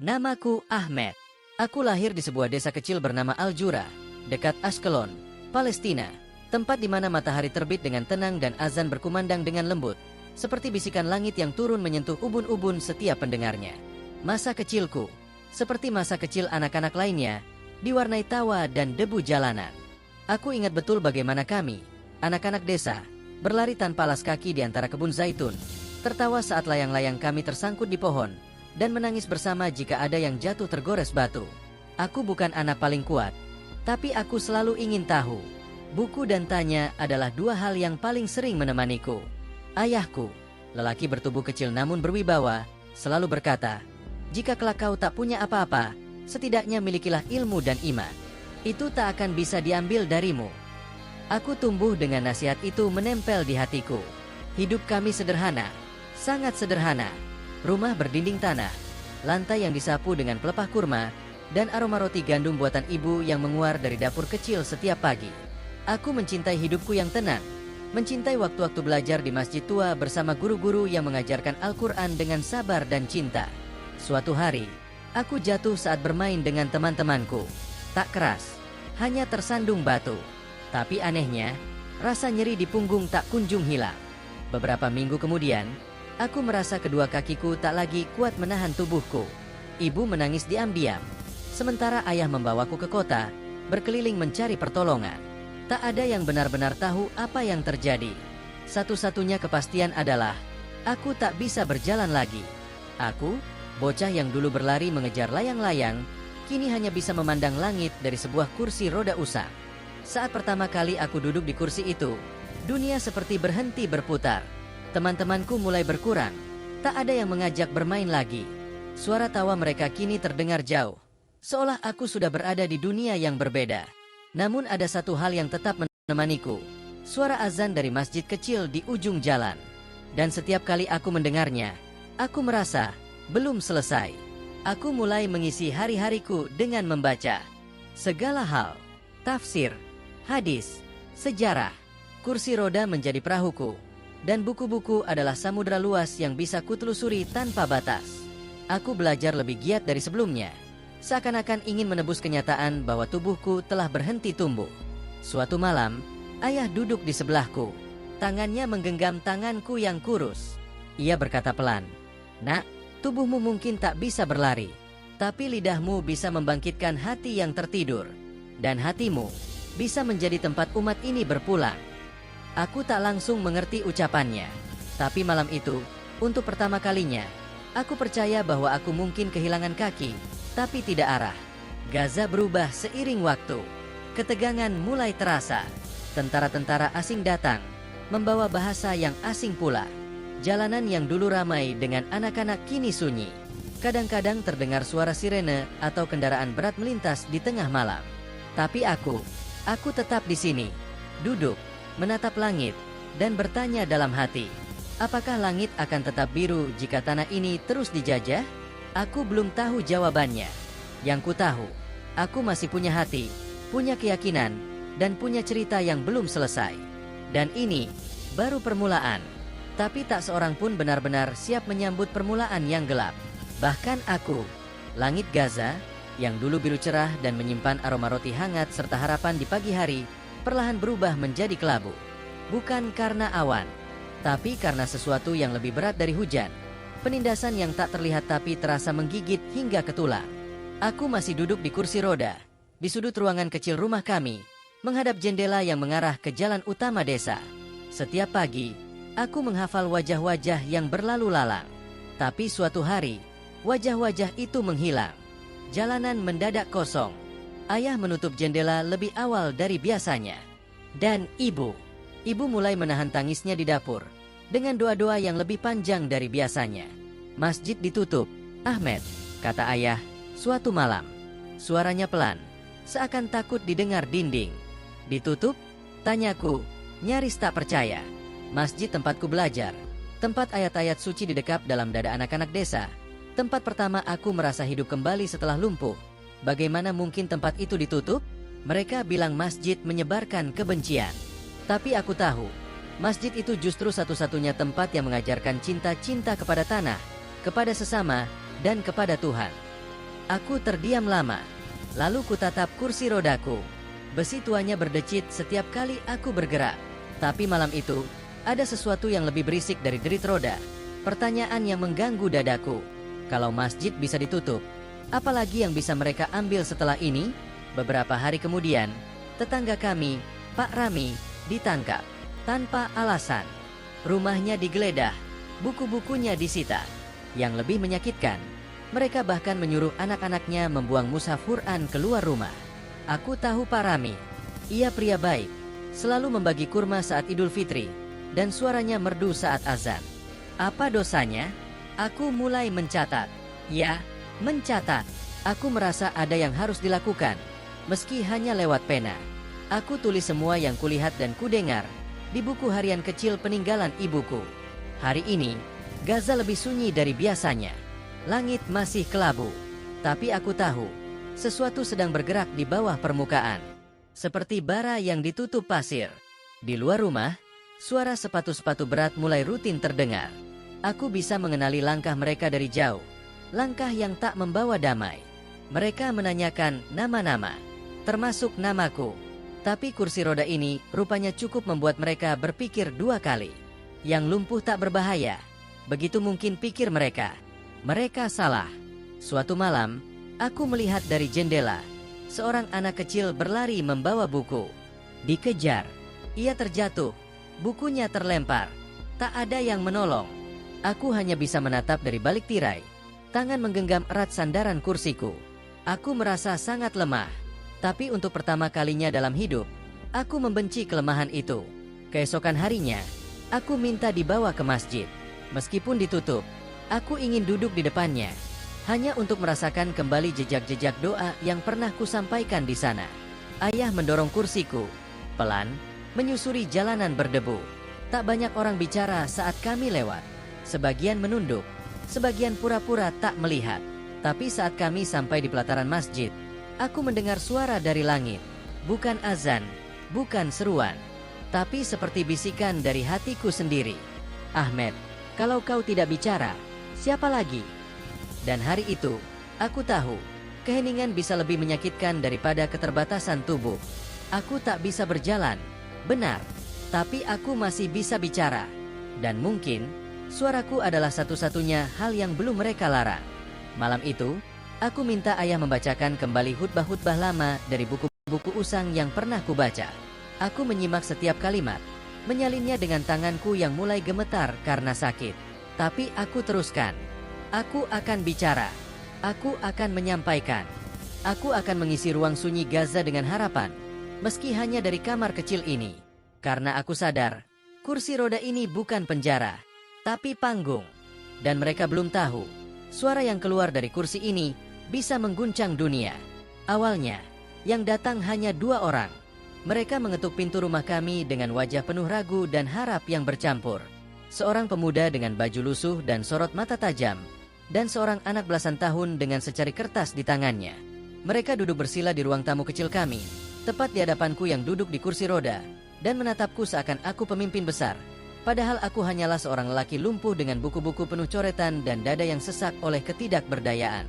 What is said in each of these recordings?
Namaku Ahmed. Aku lahir di sebuah desa kecil bernama Al-Jura, dekat Ashkelon, Palestina. Tempat di mana matahari terbit dengan tenang dan azan berkumandang dengan lembut, seperti bisikan langit yang turun menyentuh ubun-ubun setiap pendengarnya. Masa kecilku, seperti masa kecil anak-anak lainnya, diwarnai tawa dan debu jalanan. Aku ingat betul bagaimana kami, anak-anak desa, berlari tanpa alas kaki di antara kebun zaitun, tertawa saat layang-layang kami tersangkut di pohon, dan menangis bersama jika ada yang jatuh tergores batu. Aku bukan anak paling kuat, tapi aku selalu ingin tahu. Buku dan tanya adalah dua hal yang paling sering menemaniku. Ayahku, lelaki bertubuh kecil namun berwibawa, selalu berkata, "Jika kelak kau tak punya apa-apa, setidaknya milikilah ilmu dan iman. Itu tak akan bisa diambil darimu." Aku tumbuh dengan nasihat itu menempel di hatiku. Hidup kami sederhana, sangat sederhana. Rumah berdinding tanah, lantai yang disapu dengan pelepah kurma, dan aroma roti gandum buatan ibu yang menguar dari dapur kecil setiap pagi. Aku mencintai hidupku yang tenang, mencintai waktu-waktu belajar di masjid tua bersama guru-guru yang mengajarkan Al-Quran dengan sabar dan cinta. Suatu hari, aku jatuh saat bermain dengan teman-temanku. Tak keras, hanya tersandung batu. Tapi anehnya, rasa nyeri di punggung tak kunjung hilang. Beberapa minggu kemudian, aku merasa kedua kakiku tak lagi kuat menahan tubuhku. Ibu menangis diam-diam, sementara ayah membawaku ke kota, berkeliling mencari pertolongan. Tak ada yang benar-benar tahu apa yang terjadi. Satu-satunya kepastian adalah, aku tak bisa berjalan lagi. Aku, bocah yang dulu berlari mengejar layang-layang, kini hanya bisa memandang langit dari sebuah kursi roda usang. Saat pertama kali aku duduk di kursi itu, dunia seperti berhenti berputar. Teman-temanku mulai berkurang. Tak ada yang mengajak bermain lagi. Suara tawa mereka kini terdengar jauh, seolah aku sudah berada di dunia yang berbeda. Namun ada satu hal yang tetap menemaniku. Suara azan dari masjid kecil di ujung jalan. Dan setiap kali aku mendengarnya, aku merasa belum selesai. Aku mulai mengisi hari-hariku dengan membaca segala hal, tafsir, hadis, sejarah. Kursi roda menjadi perahuku, dan buku-buku adalah samudera luas yang bisa kutelusuri tanpa batas. Aku belajar lebih giat dari sebelumnya, seakan-akan ingin menebus kenyataan bahwa tubuhku telah berhenti tumbuh. Suatu malam, ayah duduk di sebelahku. Tangannya menggenggam tanganku yang kurus. Ia berkata pelan, "Nak, tubuhmu mungkin tak bisa berlari, tapi lidahmu bisa membangkitkan hati yang tertidur. Dan hatimu bisa menjadi tempat umat ini berpulang." Aku tak langsung mengerti ucapannya. Tapi malam itu, untuk pertama kalinya, aku percaya bahwa aku mungkin kehilangan kaki, tapi tidak arah. Gaza berubah seiring waktu. Ketegangan mulai terasa. Tentara-tentara asing datang, membawa bahasa yang asing pula. Jalanan yang dulu ramai dengan anak-anak kini sunyi. Kadang-kadang terdengar suara sirene atau kendaraan berat melintas di tengah malam. Tapi aku tetap di sini, duduk, menatap langit, dan bertanya dalam hati, apakah langit akan tetap biru jika tanah ini terus dijajah? Aku belum tahu jawabannya. Yang ku tahu, aku masih punya hati, punya keyakinan, dan punya cerita yang belum selesai. Dan ini baru permulaan. Tapi tak seorang pun benar-benar siap menyambut permulaan yang gelap. Bahkan aku, langit Gaza, yang dulu biru cerah dan menyimpan aroma roti hangat serta harapan di pagi hari, perlahan berubah menjadi kelabu. Bukan karena awan, tapi karena sesuatu yang lebih berat dari hujan. Penindasan yang tak terlihat tapi terasa menggigit hingga ke tulang. Aku masih duduk di kursi roda, di sudut ruangan kecil rumah kami, menghadap jendela yang mengarah ke jalan utama desa. Setiap pagi, aku menghafal wajah-wajah yang berlalu lalang. Tapi suatu hari, wajah-wajah itu menghilang. Jalanan mendadak kosong. Ayah menutup jendela lebih awal dari biasanya. Dan ibu mulai menahan tangisnya di dapur, dengan doa-doa yang lebih panjang dari biasanya. "Masjid ditutup, Ahmed," kata ayah, suatu malam. Suaranya pelan, seakan takut didengar dinding. "Ditutup?" tanyaku, nyaris tak percaya. Masjid tempatku belajar, tempat ayat-ayat suci didekap dalam dada anak-anak desa. Tempat pertama aku merasa hidup kembali setelah lumpuh. Bagaimana mungkin tempat itu ditutup? Mereka bilang masjid menyebarkan kebencian. Tapi aku tahu, masjid itu justru satu-satunya tempat yang mengajarkan cinta-cinta kepada tanah, kepada sesama, dan kepada Tuhan. Aku terdiam lama. Lalu kutatap kursi rodaku. Besi tuanya berdecit setiap kali aku bergerak. Tapi malam itu, ada sesuatu yang lebih berisik dari derit roda. Pertanyaan yang mengganggu dadaku. Kalau masjid bisa ditutup, apalagi yang bisa mereka ambil setelah ini? Beberapa hari kemudian, tetangga kami, Pak Rami, ditangkap. Tanpa alasan. Rumahnya digeledah, buku-bukunya disita. Yang lebih menyakitkan, mereka bahkan menyuruh anak-anaknya membuang mushaf Quran keluar rumah. Aku tahu Pak Rami. Ia pria baik, selalu membagi kurma saat Idul Fitri, dan suaranya merdu saat azan. Apa dosanya? Aku mulai mencatat. Ya, mencatat. Aku merasa ada yang harus dilakukan, meski hanya lewat pena. Aku tulis semua yang kulihat dan kudengar di buku harian kecil peninggalan ibuku. Hari ini, Gaza lebih sunyi dari biasanya. Langit masih kelabu. Tapi aku tahu, sesuatu sedang bergerak di bawah permukaan. Seperti bara yang ditutup pasir. Di luar rumah, suara sepatu-sepatu berat mulai rutin terdengar. Aku bisa mengenali langkah mereka dari jauh. Langkah yang tak membawa damai. Mereka menanyakan nama-nama, termasuk namaku. Tapi kursi roda ini rupanya cukup membuat mereka berpikir dua kali. Yang lumpuh tak berbahaya. Begitu mungkin pikir mereka. Mereka salah. Suatu malam, aku melihat dari jendela. Seorang anak kecil berlari membawa buku. Dikejar. Ia terjatuh. Bukunya terlempar. Tak ada yang menolong. Aku hanya bisa menatap dari balik tirai. Tangan menggenggam erat sandaran kursiku. Aku merasa sangat lemah. Tapi untuk pertama kalinya dalam hidup, aku membenci kelemahan itu. Keesokan harinya, aku minta dibawa ke masjid. Meskipun ditutup, aku ingin duduk di depannya, hanya untuk merasakan kembali jejak-jejak doa yang pernah kusampaikan di sana. Ayah mendorong kursiku, pelan, menyusuri jalanan berdebu. Tak banyak orang bicara saat kami lewat. Sebagian menunduk, sebagian pura-pura tak melihat. Tapi saat kami sampai di pelataran masjid, aku mendengar suara dari langit. Bukan azan, bukan seruan, tapi seperti bisikan dari hatiku sendiri. Ahmed, kalau kau tidak bicara, siapa lagi? Dan hari itu, aku tahu, keheningan bisa lebih menyakitkan daripada keterbatasan tubuh. Aku tak bisa berjalan, benar, tapi aku masih bisa bicara. Dan mungkin, suaraku adalah satu-satunya hal yang belum mereka larang. Malam itu, aku minta ayah membacakan kembali khutbah-khutbah lama dari buku-buku usang yang pernah kubaca. Aku menyimak setiap kalimat, menyalinnya dengan tanganku yang mulai gemetar karena sakit. Tapi aku teruskan. Aku akan bicara. Aku akan menyampaikan. Aku akan mengisi ruang sunyi Gaza dengan harapan, meski hanya dari kamar kecil ini. Karena aku sadar, kursi roda ini bukan penjara, tapi panggung. Dan mereka belum tahu, suara yang keluar dari kursi ini bisa mengguncang dunia. Awalnya, yang datang hanya 2 orang. Mereka mengetuk pintu rumah kami dengan wajah penuh ragu dan harap yang bercampur. Seorang pemuda dengan baju lusuh dan sorot mata tajam, dan seorang anak belasan tahun dengan secari kertas di tangannya. Mereka duduk bersila di ruang tamu kecil kami, tepat di hadapanku yang duduk di kursi roda, dan menatapku seakan aku pemimpin besar. Padahal aku hanyalah seorang lelaki lumpuh dengan buku-buku penuh coretan dan dada yang sesak oleh ketidakberdayaan.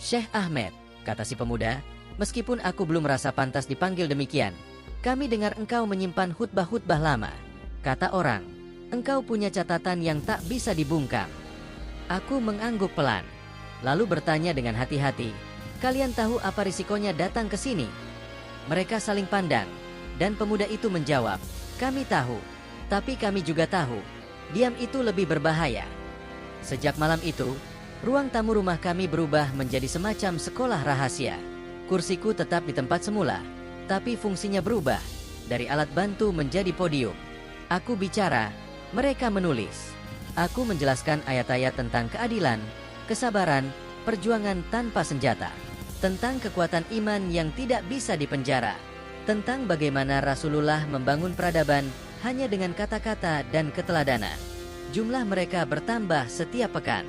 Syekh Ahmed, kata si pemuda, meskipun aku belum merasa pantas dipanggil demikian, kami dengar engkau menyimpan khutbah-khutbah lama. Kata orang, engkau punya catatan yang tak bisa dibungkam. Aku mengangguk pelan, lalu bertanya dengan hati-hati, kalian tahu apa risikonya datang ke sini? Mereka saling pandang, dan pemuda itu menjawab, kami tahu, tapi kami juga tahu, diam itu lebih berbahaya. Sejak malam itu, ruang tamu rumah kami berubah menjadi semacam sekolah rahasia. Kursiku tetap di tempat semula, tapi fungsinya berubah, dari alat bantu menjadi podium. Aku bicara, mereka menulis. Aku menjelaskan ayat-ayat tentang keadilan, kesabaran, perjuangan tanpa senjata, tentang kekuatan iman yang tidak bisa dipenjara, tentang bagaimana Rasulullah membangun peradaban hanya dengan kata-kata dan keteladanan. Jumlah mereka bertambah setiap pekan.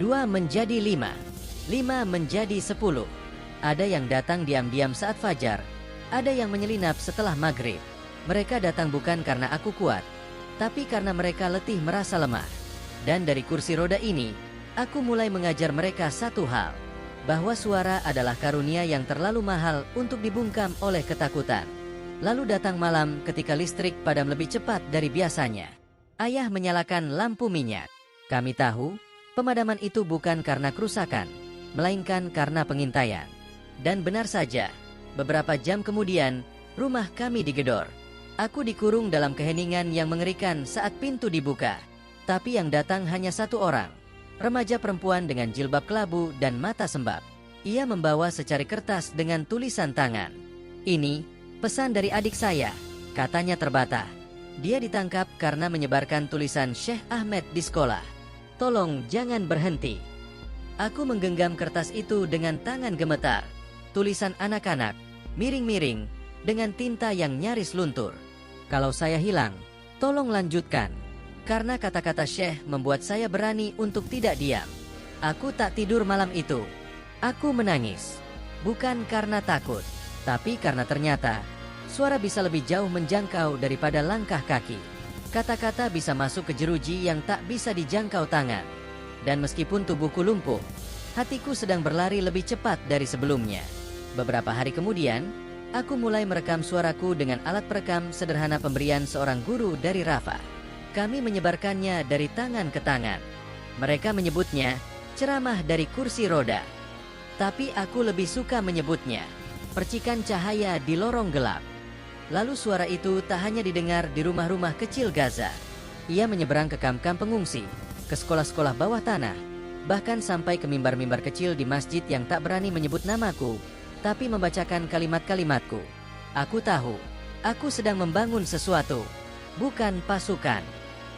2 menjadi 5, 5 menjadi 10. Ada yang datang diam-diam saat fajar, ada yang menyelinap setelah maghrib. Mereka datang bukan karena aku kuat, tapi karena mereka letih merasa lemah. Dan dari kursi roda ini, aku mulai mengajar mereka satu hal, bahwa suara adalah karunia yang terlalu mahal untuk dibungkam oleh ketakutan. Lalu datang malam ketika listrik padam lebih cepat dari biasanya. Ayah menyalakan lampu minyak. Kami tahu, pemadaman itu bukan karena kerusakan, melainkan karena pengintaian. Dan benar saja, beberapa jam kemudian, rumah kami digedor. Aku dikurung dalam keheningan yang mengerikan saat pintu dibuka. Tapi yang datang hanya satu orang. Remaja perempuan dengan jilbab kelabu dan mata sembab. Ia membawa secari kertas dengan tulisan tangan. "Ini pesan dari adik saya," katanya terbata. Dia ditangkap karena menyebarkan tulisan Syekh Ahmed di sekolah. "Tolong jangan berhenti." Aku menggenggam kertas itu dengan tangan gemetar. Tulisan anak-anak, miring-miring, dengan tinta yang nyaris luntur. "Kalau saya hilang, tolong lanjutkan." Karena kata-kata Syekh membuat saya berani untuk tidak diam. Aku tak tidur malam itu. Aku menangis. Bukan karena takut, tapi karena ternyata suara bisa lebih jauh menjangkau daripada langkah kaki. Kata-kata bisa masuk ke jeruji yang tak bisa dijangkau tangan. Dan meskipun tubuhku lumpuh, hatiku sedang berlari lebih cepat dari sebelumnya. Beberapa hari kemudian, aku mulai merekam suaraku dengan alat perekam sederhana pemberian seorang guru dari Rafa. Kami menyebarkannya dari tangan ke tangan. Mereka menyebutnya ceramah dari kursi roda. Tapi aku lebih suka menyebutnya percikan cahaya di lorong gelap. Lalu suara itu tak hanya didengar di rumah-rumah kecil Gaza. Ia menyeberang ke kamp-kamp pengungsi, ke sekolah-sekolah bawah tanah, bahkan sampai ke mimbar-mimbar kecil di masjid yang tak berani menyebut namaku, tapi membacakan kalimat-kalimatku. Aku tahu, aku sedang membangun sesuatu, bukan pasukan.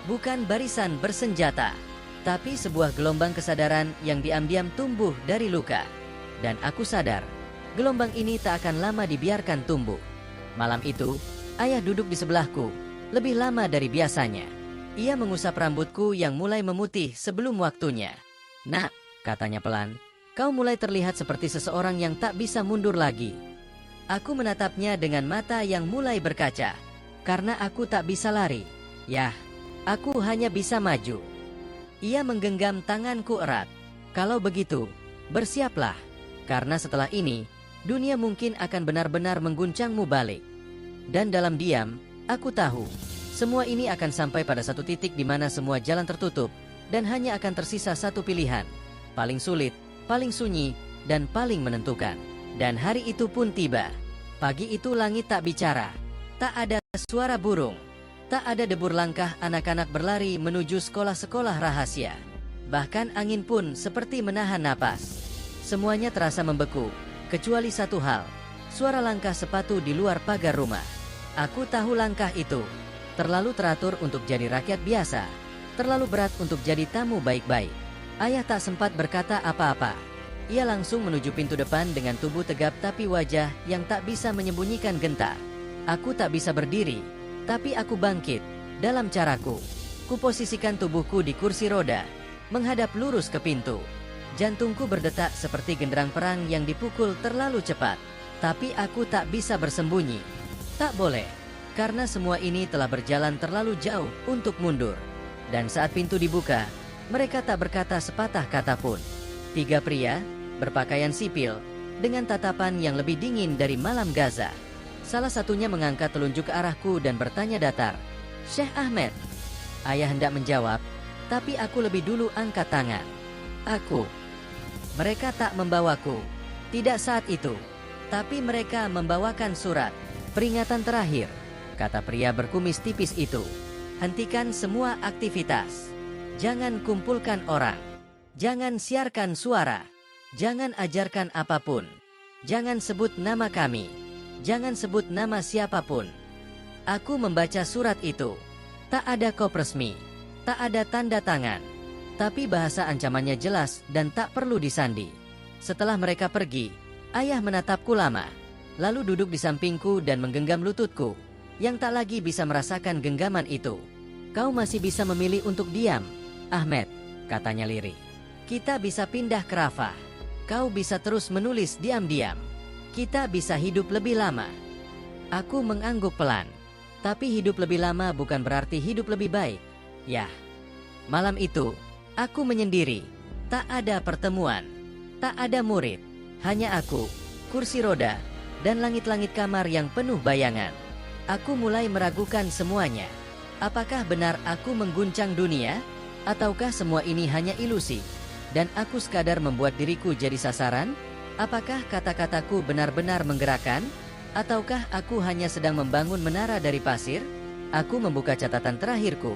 Bukan barisan bersenjata, tapi sebuah gelombang kesadaran yang diam-diam tumbuh dari luka. Dan aku sadar, gelombang ini tak akan lama dibiarkan tumbuh. Malam itu, ayah duduk di sebelahku, lebih lama dari biasanya. Ia mengusap rambutku yang mulai memutih sebelum waktunya. "Nak," katanya pelan, "kau mulai terlihat seperti seseorang yang tak bisa mundur lagi." Aku menatapnya dengan mata yang mulai berkaca, karena aku tak bisa lari. Yah, aku hanya bisa maju. Ia menggenggam tanganku erat. "Kalau begitu, bersiaplah. Karena setelah ini, dunia mungkin akan benar-benar mengguncangmu balik." Dan dalam diam, aku tahu, semua ini akan sampai pada satu titik di mana semua jalan tertutup, dan hanya akan tersisa satu pilihan. Paling sulit, paling sunyi, dan paling menentukan. Dan hari itu pun tiba. Pagi itu langit tak bicara. Tak ada suara burung. Tak ada debur langkah anak-anak berlari menuju sekolah-sekolah rahasia. Bahkan angin pun seperti menahan napas. Semuanya terasa membeku, kecuali satu hal, suara langkah sepatu di luar pagar rumah. Aku tahu langkah itu terlalu teratur untuk jadi rakyat biasa, terlalu berat untuk jadi tamu baik-baik. Ayah tak sempat berkata apa-apa. Ia langsung menuju pintu depan dengan tubuh tegap tapi wajah yang tak bisa menyembunyikan gentar. Aku tak bisa berdiri, tapi aku bangkit, dalam caraku. Kuposisikan tubuhku di kursi roda, menghadap lurus ke pintu. Jantungku berdetak seperti genderang perang yang dipukul terlalu cepat. Tapi aku tak bisa bersembunyi. Tak boleh, karena semua ini telah berjalan terlalu jauh untuk mundur. Dan saat pintu dibuka, mereka tak berkata sepatah kata pun. 3 pria, berpakaian sipil, dengan tatapan yang lebih dingin dari malam Gaza. Salah satunya mengangkat telunjuk ke arahku dan bertanya datar, "Syekh Ahmed." Ayah hendak menjawab, tapi aku lebih dulu angkat tangan. Aku. Mereka tak membawaku. Tidak saat itu. Tapi mereka membawakan surat. "Peringatan terakhir," kata pria berkumis tipis itu. "Hentikan semua aktivitas. Jangan kumpulkan orang. Jangan siarkan suara. Jangan ajarkan apapun. Jangan sebut nama kami. Jangan sebut nama siapapun." Aku membaca surat itu. Tak ada kop resmi. Tak ada tanda tangan. Tapi bahasa ancamannya jelas dan tak perlu disandi. Setelah mereka pergi, ayah menatapku lama. Lalu duduk di sampingku dan menggenggam lututku, yang tak lagi bisa merasakan genggaman itu. "Kau masih bisa memilih untuk diam, Ahmed," katanya lirih. "Kita bisa pindah ke Rafah. Kau bisa terus menulis diam-diam. Kita bisa hidup lebih lama." Aku mengangguk pelan. Tapi hidup lebih lama bukan berarti hidup lebih baik. Yah. Malam itu, aku menyendiri. Tak ada pertemuan. Tak ada murid, hanya aku, kursi roda, dan langit-langit kamar yang penuh bayangan. Aku mulai meragukan semuanya. Apakah benar aku mengguncang dunia? Ataukah semua ini hanya ilusi? Dan aku sekadar membuat diriku jadi sasaran? Apakah kata-kataku benar-benar menggerakkan? Ataukah aku hanya sedang membangun menara dari pasir? Aku membuka catatan terakhirku,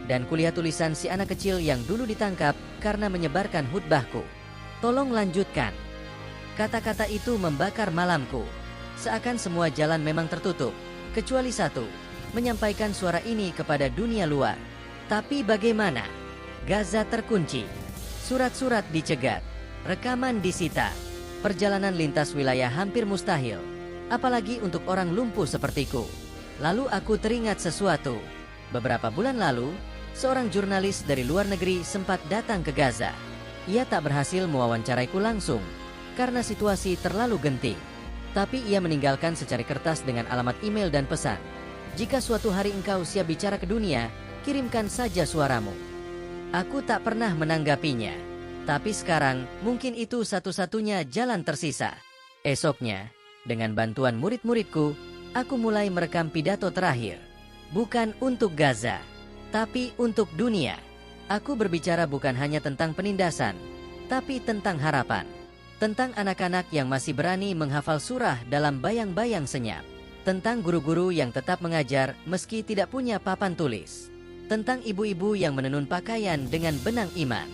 dan kulihat tulisan si anak kecil yang dulu ditangkap karena menyebarkan khutbahku. Tolong lanjutkan. Kata-kata itu membakar malamku. Seakan semua jalan memang tertutup, kecuali satu, menyampaikan suara ini kepada dunia luar. Tapi bagaimana? Gaza terkunci, surat-surat dicegat, rekaman disita, perjalanan lintas wilayah hampir mustahil, apalagi untuk orang lumpuh sepertiku. Lalu aku teringat sesuatu. Beberapa bulan lalu, seorang jurnalis dari luar negeri sempat datang ke Gaza. Ia tak berhasil mewawancaraiku langsung, karena situasi terlalu genting. Tapi ia meninggalkan secari kertas dengan alamat email dan pesan. Jika suatu hari engkau siap bicara ke dunia, kirimkan saja suaramu. Aku tak pernah menanggapinya. Tapi sekarang, mungkin itu satu-satunya jalan tersisa. Esoknya, dengan bantuan murid-muridku, aku mulai merekam pidato terakhir. Bukan untuk Gaza, tapi untuk dunia. Aku berbicara bukan hanya tentang penindasan, tapi tentang harapan. Tentang anak-anak yang masih berani menghafal surah dalam bayang-bayang senyap. Tentang guru-guru yang tetap mengajar meski tidak punya papan tulis. Tentang ibu-ibu yang menenun pakaian dengan benang iman.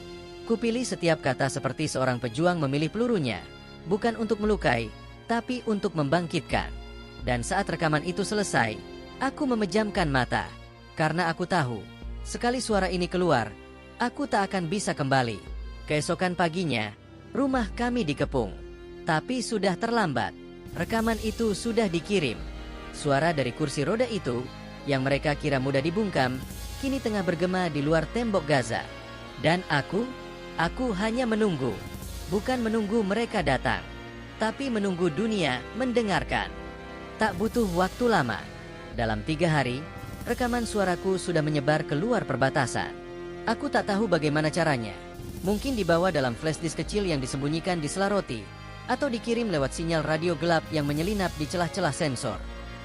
Kupilih setiap kata seperti seorang pejuang memilih pelurunya. Bukan untuk melukai, tapi untuk membangkitkan. Dan saat rekaman itu selesai, aku memejamkan mata. Karena aku tahu, sekali suara ini keluar, aku tak akan bisa kembali. Keesokan paginya, rumah kami dikepung. Tapi sudah terlambat. Rekaman itu sudah dikirim. Suara dari kursi roda itu, yang mereka kira mudah dibungkam, kini tengah bergema di luar tembok Gaza. Dan aku hanya menunggu. Bukan menunggu mereka datang, tapi menunggu dunia mendengarkan. Tak butuh waktu lama. Dalam 3 hari, rekaman suaraku sudah menyebar keluar perbatasan. Aku tak tahu bagaimana caranya. Mungkin dibawa dalam flash disk kecil yang disembunyikan di sela roti, atau dikirim lewat sinyal radio gelap yang menyelinap di celah-celah sensor.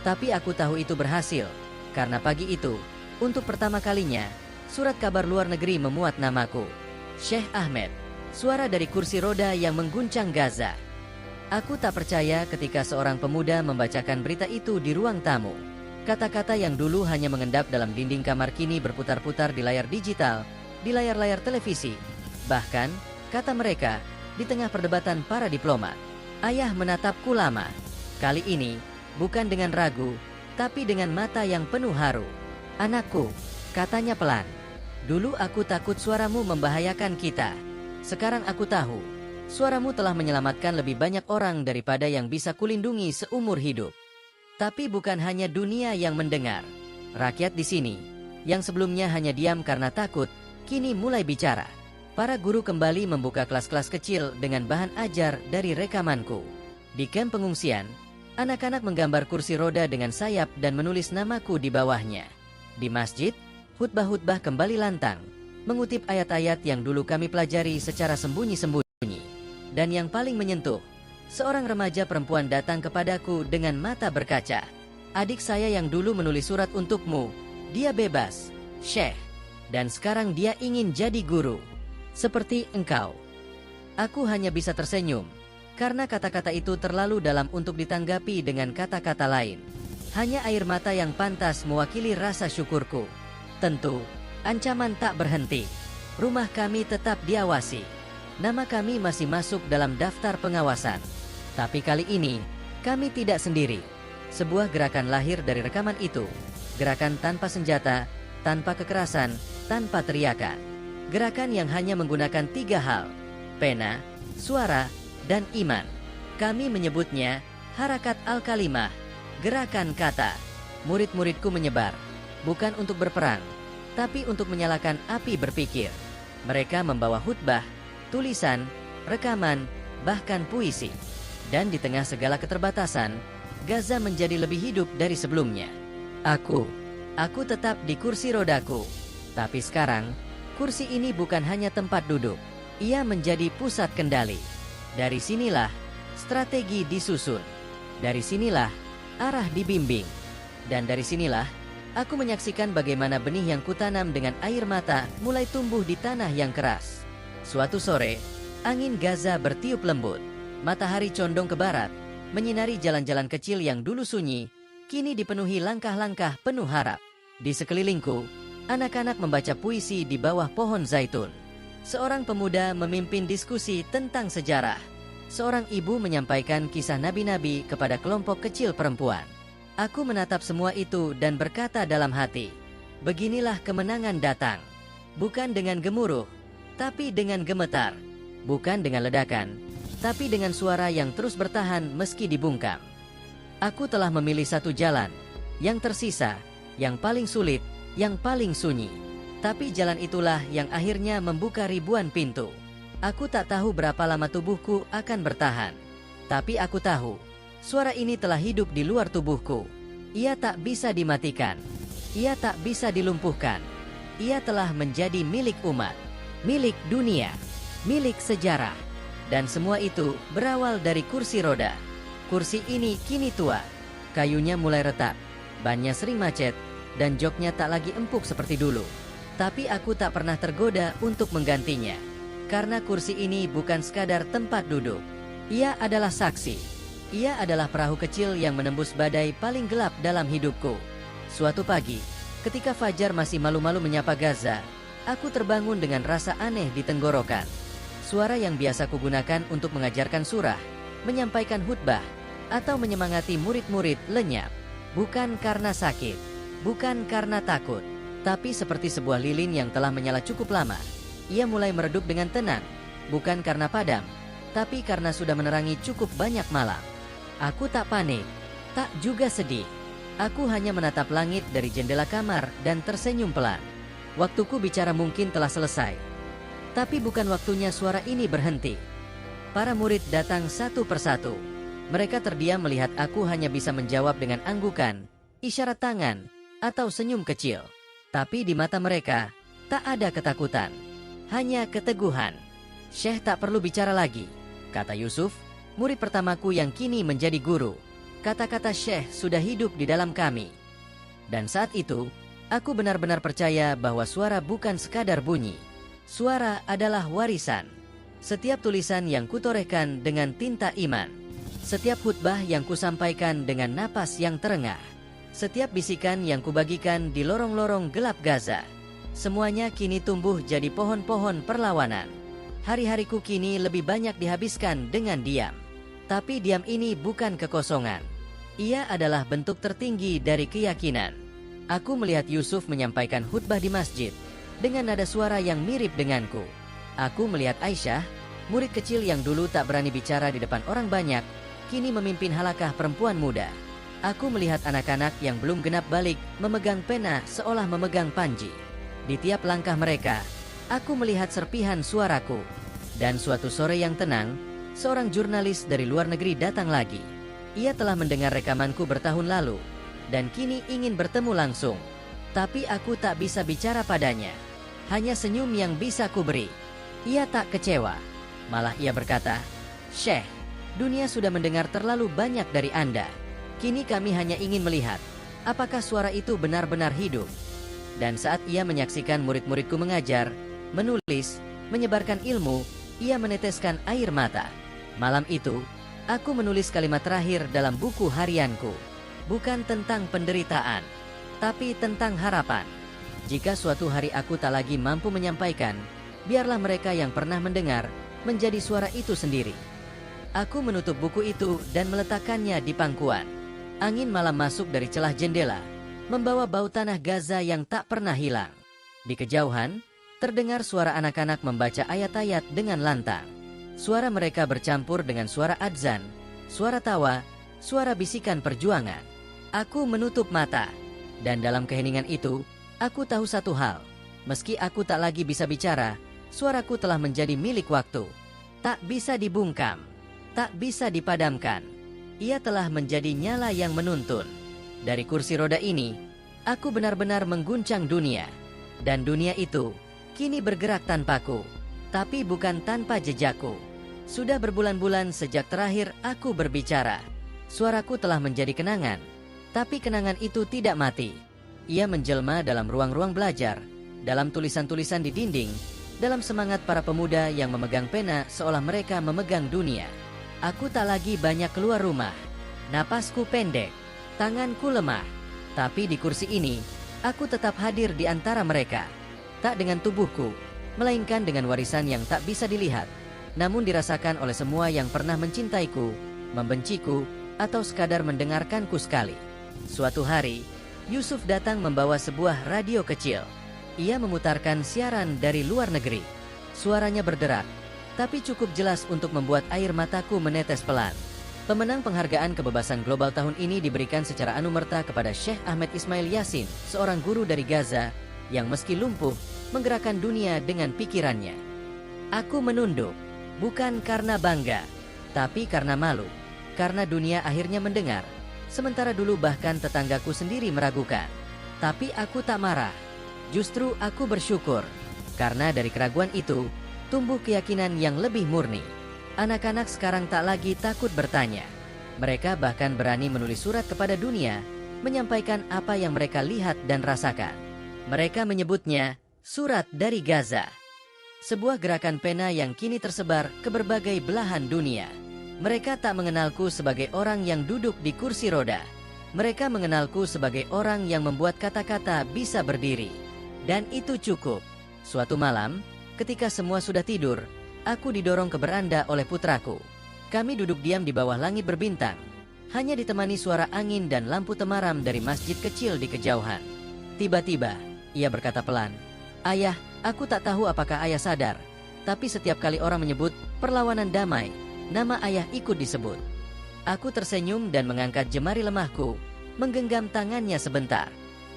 Tapi aku tahu itu berhasil, karena pagi itu, untuk pertama kalinya, surat kabar luar negeri memuat namaku. Syekh Ahmed, suara dari kursi roda yang mengguncang Gaza. Aku tak percaya ketika seorang pemuda membacakan berita itu di ruang tamu. Kata-kata yang dulu hanya mengendap dalam dinding kamar kini berputar-putar di layar digital, di layar-layar televisi. Bahkan, kata mereka, di tengah perdebatan para diplomat. Ayah menatapku lama. Kali ini, bukan dengan ragu, tapi dengan mata yang penuh haru. Anakku, katanya pelan. Dulu aku takut suaramu membahayakan kita. Sekarang aku tahu, suaramu telah menyelamatkan lebih banyak orang daripada yang bisa kulindungi seumur hidup. Tapi bukan hanya dunia yang mendengar. Rakyat di sini, yang sebelumnya hanya diam karena takut, kini mulai bicara. Para guru kembali membuka kelas-kelas kecil dengan bahan ajar dari rekamanku. Di kamp pengungsian, anak-anak menggambar kursi roda dengan sayap dan menulis namaku di bawahnya. Di masjid, khutbah-khutbah kembali lantang, mengutip ayat-ayat yang dulu kami pelajari secara sembunyi-sembunyi. Dan yang paling menyentuh, seorang remaja perempuan datang kepadaku dengan mata berkaca. Adik saya yang dulu menulis surat untukmu, dia bebas, Syekh. Dan sekarang dia ingin jadi guru. Seperti engkau. Aku hanya bisa tersenyum, karena kata-kata itu terlalu dalam untuk ditanggapi dengan kata-kata lain. Hanya air mata yang pantas mewakili rasa syukurku. Tentu, ancaman tak berhenti. Rumah kami tetap diawasi. Nama kami masih masuk dalam daftar pengawasan. Tapi kali ini, kami tidak sendiri. Sebuah gerakan lahir dari rekaman itu. Gerakan tanpa senjata, tanpa kekerasan, tanpa teriakan. Gerakan yang hanya menggunakan 3 hal. Pena, suara, dan iman. Kami menyebutnya Harakat Al-Kalimah, gerakan kata. Murid-muridku menyebar, bukan untuk berperang, tapi untuk menyalakan api berpikir. Mereka membawa khutbah, tulisan, rekaman, bahkan puisi. Dan di tengah segala keterbatasan, Gaza menjadi lebih hidup dari sebelumnya. Aku tetap di kursi rodaku. Tapi sekarang, kursi ini bukan hanya tempat duduk. Ia menjadi pusat kendali. Dari sinilah strategi disusun. Dari sinilah arah dibimbing. Dan dari sinilah aku menyaksikan bagaimana benih yang kutanam dengan air mata mulai tumbuh di tanah yang keras. Suatu sore, angin Gaza bertiup lembut. Matahari condong ke barat, menyinari jalan-jalan kecil yang dulu sunyi, kini dipenuhi langkah-langkah penuh harap. Di sekelilingku, anak-anak membaca puisi di bawah pohon zaitun. Seorang pemuda memimpin diskusi tentang sejarah. Seorang ibu menyampaikan kisah nabi-nabi kepada kelompok kecil perempuan. Aku menatap semua itu dan berkata dalam hati, beginilah kemenangan datang. Bukan dengan gemuruh, tapi dengan gemetar. Bukan dengan ledakan, tapi dengan suara yang terus bertahan meski dibungkam. Aku telah memilih satu jalan, yang tersisa, yang paling sulit, yang paling sunyi. Tapi jalan itulah yang akhirnya membuka ribuan pintu. Aku tak tahu berapa lama tubuhku akan bertahan. Tapi aku tahu, suara ini telah hidup di luar tubuhku. Ia tak bisa dimatikan. Ia tak bisa dilumpuhkan. Ia telah menjadi milik umat, milik dunia, milik sejarah. Dan semua itu berawal dari kursi roda. Kursi ini kini tua. Kayunya mulai retak, bannya sering macet, dan joknya tak lagi empuk seperti dulu. Tapi aku tak pernah tergoda untuk menggantinya. Karena kursi ini bukan sekadar tempat duduk. Ia adalah saksi. Ia adalah perahu kecil yang menembus badai paling gelap dalam hidupku. Suatu pagi, ketika Fajar masih malu-malu menyapa Gaza, aku terbangun dengan rasa aneh di tenggorokan. Suara yang biasa kugunakan untuk mengajarkan surah, menyampaikan khutbah, atau menyemangati murid-murid lenyap. Bukan karena sakit, bukan karena takut, tapi seperti sebuah lilin yang telah menyala cukup lama. Ia mulai meredup dengan tenang, bukan karena padam, tapi karena sudah menerangi cukup banyak malam. Aku tak panik, tak juga sedih. Aku hanya menatap langit dari jendela kamar dan tersenyum pelan. Waktuku bicara mungkin telah selesai. Tapi bukan waktunya suara ini berhenti. Para murid datang satu persatu. Mereka terdiam melihat aku hanya bisa menjawab dengan anggukan, isyarat tangan, atau senyum kecil. Tapi di mata mereka, tak ada ketakutan. Hanya keteguhan. Syekh tak perlu bicara lagi, kata Yusuf, murid pertamaku yang kini menjadi guru. Kata-kata Syekh sudah hidup di dalam kami. Dan saat itu, aku benar-benar percaya bahwa suara bukan sekadar bunyi. Suara adalah warisan. Setiap tulisan yang kutorehkan dengan tinta iman. Setiap khutbah yang kusampaikan dengan napas yang terengah. Setiap bisikan yang kubagikan di lorong-lorong gelap Gaza. Semuanya kini tumbuh jadi pohon-pohon perlawanan. Hari-hariku kini lebih banyak dihabiskan dengan diam. Tapi diam ini bukan kekosongan. Ia adalah bentuk tertinggi dari keyakinan. Aku melihat Yusuf menyampaikan khutbah di masjid dengan nada suara yang mirip denganku. Aku melihat Aisyah, murid kecil yang dulu tak berani bicara di depan orang banyak, kini memimpin halakah perempuan muda. Aku melihat anak-anak yang belum genap balik memegang pena seolah memegang panji. Di tiap langkah mereka, aku melihat serpihan suaraku. Dan suatu sore yang tenang, seorang jurnalis dari luar negeri datang lagi. Ia telah mendengar rekamanku bertahun lalu, dan kini ingin bertemu langsung. Tapi aku tak bisa bicara padanya. Hanya senyum yang bisa kuberi. Ia tak kecewa. Malah ia berkata, "Syekh, dunia sudah mendengar terlalu banyak dari Anda. Kini kami hanya ingin melihat, apakah suara itu benar-benar hidup." Dan saat ia menyaksikan murid-muridku mengajar, menulis, menyebarkan ilmu, ia meneteskan air mata. Malam itu, aku menulis kalimat terakhir dalam buku harianku. Bukan tentang penderitaan, tapi tentang harapan. Jika suatu hari aku tak lagi mampu menyampaikan, biarlah mereka yang pernah mendengar menjadi suara itu sendiri. Aku menutup buku itu dan meletakkannya di pangkuan. Angin malam masuk dari celah jendela, membawa bau tanah Gaza yang tak pernah hilang. Di kejauhan, terdengar suara anak-anak membaca ayat-ayat dengan lantang. Suara mereka bercampur dengan suara adzan, suara tawa, suara bisikan perjuangan. Aku menutup mata, dan dalam keheningan itu, aku tahu satu hal. Meski aku tak lagi bisa bicara, suaraku telah menjadi milik waktu. Tak bisa dibungkam, tak bisa dipadamkan. Ia telah menjadi nyala yang menuntun. Dari kursi roda ini, aku benar-benar mengguncang dunia. Dan dunia itu kini bergerak tanpaku, tapi bukan tanpa jejakku. Sudah berbulan-bulan sejak terakhir aku berbicara. Suaraku telah menjadi kenangan. Tapi kenangan itu tidak mati. Ia menjelma dalam ruang-ruang belajar, dalam tulisan-tulisan di dinding, dalam semangat para pemuda yang memegang pena seolah mereka memegang dunia. Aku tak lagi banyak keluar rumah. Napasku pendek, tanganku lemah. Tapi di kursi ini, aku tetap hadir di antara mereka. Tak dengan tubuhku, melainkan dengan warisan yang tak bisa dilihat, namun dirasakan oleh semua yang pernah mencintaiku, membenciku, atau sekadar mendengarkanku sekali. Suatu hari, Yusuf datang membawa sebuah radio kecil. Ia memutarkan siaran dari luar negeri. Suaranya berderak, tapi cukup jelas untuk membuat air mataku menetes pelan. Pemenang penghargaan kebebasan global tahun ini diberikan secara anumerta kepada Syekh Ahmed Ismail Yasin, seorang guru dari Gaza yang meski lumpuh, menggerakkan dunia dengan pikirannya. Aku menunduk, bukan karena bangga, tapi karena malu. Karena dunia akhirnya mendengar, sementara dulu bahkan tetanggaku sendiri meragukan. Tapi aku tak marah, justru aku bersyukur. Karena dari keraguan itu, tumbuh keyakinan yang lebih murni. Anak-anak sekarang tak lagi takut bertanya. Mereka bahkan berani menulis surat kepada dunia, menyampaikan apa yang mereka lihat dan rasakan. Mereka menyebutnya Surat dari Gaza. Sebuah gerakan pena yang kini tersebar ke berbagai belahan dunia. Mereka tak mengenalku sebagai orang yang duduk di kursi roda. Mereka mengenalku sebagai orang yang membuat kata-kata bisa berdiri. Dan itu cukup. Suatu malam, ketika semua sudah tidur, aku didorong ke beranda oleh putraku. Kami duduk diam di bawah langit berbintang, hanya ditemani suara angin dan lampu temaram dari masjid kecil di kejauhan. Tiba-tiba, ia berkata pelan, "Ayah, aku tak tahu apakah ayah sadar, tapi setiap kali orang menyebut perlawanan damai, nama ayah ikut disebut." Aku tersenyum dan mengangkat jemari lemahku, menggenggam tangannya sebentar.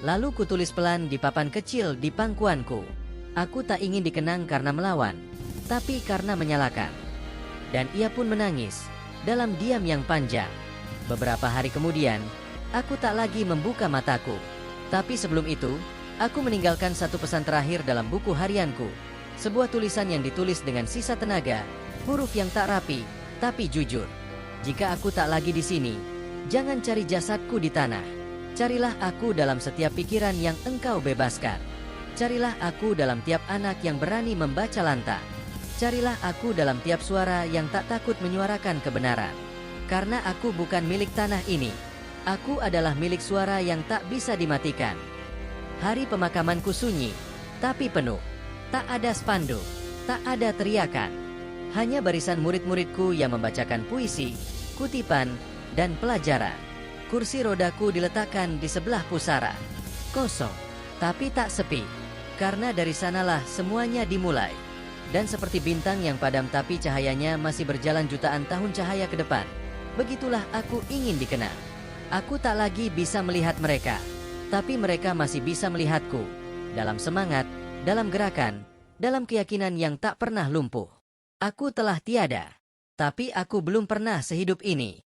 Lalu kutulis pelan di papan kecil di pangkuanku. Aku tak ingin dikenang karena melawan, tapi karena menyalakan. Dan ia pun menangis, dalam diam yang panjang. Beberapa hari kemudian, aku tak lagi membuka mataku. Tapi sebelum itu, aku meninggalkan satu pesan terakhir dalam buku harianku. Sebuah tulisan yang ditulis dengan sisa tenaga, huruf yang tak rapi, tapi jujur. Jika aku tak lagi di sini, jangan cari jasadku di tanah. Carilah aku dalam setiap pikiran yang engkau bebaskan. Carilah aku dalam tiap anak yang berani membaca lantang. Carilah aku dalam tiap suara yang tak takut menyuarakan kebenaran. Karena aku bukan milik tanah ini. Aku adalah milik suara yang tak bisa dimatikan. Hari pemakamanku sunyi, tapi penuh. Tak ada spanduk, tak ada teriakan. Hanya barisan murid-muridku yang membacakan puisi, kutipan, dan pelajaran. Kursi rodaku diletakkan di sebelah pusara. Kosong, tapi tak sepi. Karena dari sanalah semuanya dimulai. Dan seperti bintang yang padam tapi cahayanya masih berjalan jutaan tahun cahaya ke depan, begitulah aku ingin dikenang. Aku tak lagi bisa melihat mereka, tapi mereka masih bisa melihatku. Dalam semangat, dalam gerakan, dalam keyakinan yang tak pernah lumpuh. Aku telah tiada, tapi aku belum pernah sehidup ini.